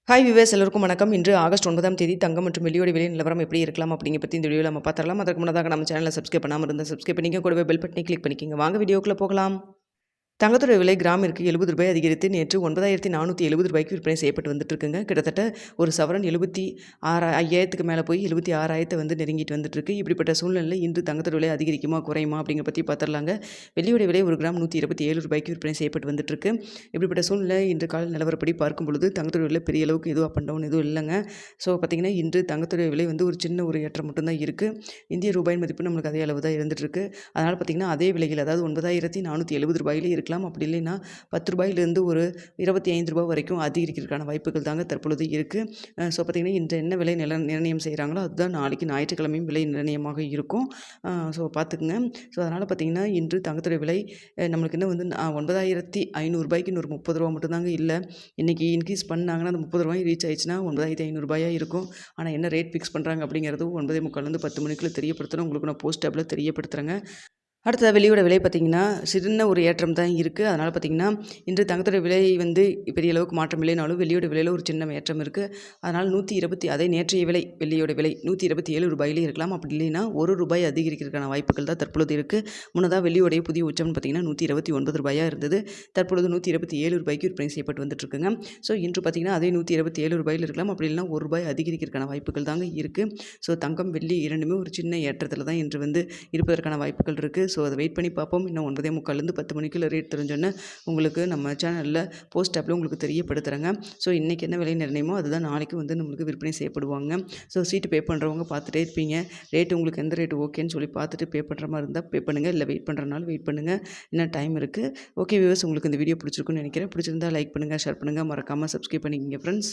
Hi viewers எல்லோருக்கும் வணக்கம். இன்று ஆகஸ்ட் 9ஆம் தேதி தங்கம் மற்றும் வெள்ளியோட விலை நிலவரம் எப்படி இருக்கலாம் அப்படிங்க பற்றி இந்த வீடியோவில் நம்ம பார்த்துடலாம். அதற்கு முன்னதாக நம்ம சேனலை சப்ஸ்கிரைப் பண்ணாமல் இருந்தால் சப்ஸ்கிரைப் பண்ணிக்க, கூடவே பெல் பட்டனை கிளிக் பண்ணிக்கோங்க. வாங்க வீடியோக்குள்ளே போகலாம். தங்கத்தோட விலை கிராமிற்கு ரூ. 70 அதிகரித்து நேற்று 9470 ரூபாய்க்கு விற்பனை செய்யப்பட்டு வந்துட்டு இருக்குங்க. கிட்டத்தட்ட ஒரு சவரன் 76,000க்கு மேலே போய் 76,000 வந்து நெருங்கிட்டு வந்துட்டு இருக்கு. இப்படிப்பட்ட சூழ்நிலையில் இன்று தங்கத்தோட விலை அதிகரிக்குமா குறையுமா அப்படிங்கிற பற்றி பார்த்துடலாங்க. வெள்ளியோட விலை ஒரு கிராம் 127 ரூபாய்க்கு விற்பனை செய்யப்பட்டு வந்துட்டு இருக்கு. இப்படிப்பட்ட சூழ்நிலை இன்று கால நிலவரப்படி பார்க்கும் பொழுது தங்கத்தோட விலை பெரிய அளவுக்கு எதுவும் அப் அண்ட் டவுன் எதுவும் இல்லைங்க. ஸோ பார்த்திங்கன்னா இன்று தங்கத்தோட விலை வந்து ஒரு சின்ன ஒரு ஏற்றம் மட்டும்தான் இருக்குது. இந்திய ரூபாயின் மதிப்பு நம்மளுக்கு அதே அளவு தான் இருந்துட்டு இருக்கு. அதனால் பார்த்திங்கன்னா அதே விலையில், அதாவது 9470 ரூபாயிலே இருக்கலாம். அப்படி இல்லைன்னா ரூ. 10 ஒரு ரூ. 25 வரைக்கும் அதிகரிக்கிறதுக்கான வாய்ப்புகள் தாங்க தற்பொழுது இருக்குது. ஸோ பார்த்திங்கன்னா இன்று என்ன விலை நிர்ணயம் செய்கிறாங்களோ அதுதான் நாளைக்கு ஞாயிற்றுக்கிழமையும் விலை நிர்ணயமாக இருக்கும். ஸோ பார்த்துக்குங்க. ஸோ அதனால் பார்த்திங்கன்னா இன்று தங்கத்துடைய விலை நம்மளுக்கு இன்னும் வந்து 9500 இன்னொரு ரூ. 30 மட்டும்தாங்க இல்லை. இன்றைக்கி இன்க்ரீஸ் பண்ணாங்கன்னா அந்த ரூ. 30 ரீச் ஆயிடுச்சுன்னா 9500 இருக்கும். ஆனால் என்ன ரேட் ஃபிக்ஸ் பண்ணுறாங்க அப்படிங்கிறது 9:45 10 மணிக்குள்ளே தெரியப்படுத்துகிறேன். உங்களுக்கு நான் போஸ்ட் டேப்பில் தெரியப்படுத்துகிறேங்க. அடுத்தது வெள்ளியோட விலை பார்த்திங்கன்னா சின்ன ஒரு ஏற்றம் தான் இருக்குது. அதனால் பார்த்திங்கன்னா இன்று தங்கத்தோட விலை வந்து பெரிய அளவுக்கு மாற்றம் இல்லைனாலும் வெள்ளியோட விலையில் ஒரு சின்ன ஏற்றம் இருக்குது. அதனால் 120 அதே நேற்றைய விலை வெள்ளியோட விலை ரூ. 127 இருக்கலாம். அப்படி இல்லைன்னா ரூபாய் அதிகரிக்கிறதுக்கான வாய்ப்புகள் தான் தற்பொழுது இருக்குது. முன்னதாக வெள்ளியோடைய புதிய உச்சம்னு பார்த்திங்கன்னா ரூ. 129 இருந்தது. தற்பொழுது ரூ. 127 விற்பனை செய்யப்பட்டு வந்துட்டுருக்குங்க. ஸோ இன்று பார்த்திங்கன்னா அதே ரூ. 127 இருக்கலாம். அப்படி இல்லைன்னா ரூபாய் அதிகரிக்கிறதுக்கான வாய்ப்புகள் தாங்க இருக்குது. ஸோ தங்கம் வெள்ளி இரண்டுமே ஒரு சின்ன ஏற்றத்தில் தான் இன்று வந்து இருப்பதற்கான வாய்ப்புகள் இருக்குது. ஸோ அதை வெயிட் பண்ணி பார்ப்போம். இன்னும் 9:45 10 மணிக்குள்ள ரேட் தெரிஞ்சோன்னே உங்களுக்கு நம்ம சேனலில் போஸ்ட் ஆப்பில் உங்களுக்கு தெரியப்படுத்துகிறேங்க. ஸோ இன்றைக்கி என்ன விலை நிர்ணயமோ அதுதான் நாளைக்கு வந்து நம்மளுக்கு விற்பனை செய்யப்படுவாங்க. ஸோ சீட்டு பே பண்ணுறவங்க பார்த்துட்டே இருப்பீங்க. ரேட்டு உங்களுக்கு எந்த ரேட்டு ஓகேன்னு சொல்லி பார்த்துட்டு பே பண்ணுற மாதிரி இருந்தால் பே பண்ணுங்கள். இல்லை வெயிட் பண்ணுறனாலும் வெயிட் பண்ணுங்கள். இன்னும் டைம் இருக்குது. ஓகே வியூவர்ஸ், உங்களுக்கு இந்த வீடியோ பிடிச்சிருக்குன்னு நினைக்கிறேன். பிடிச்சிருந்தா லைக் பண்ணுங்கள், ஷேர் பண்ணுங்கள், மறக்காமல் சப்ஸ்கிரைப் பண்ணிக்கங்க ஃப்ரெண்ட்ஸ்.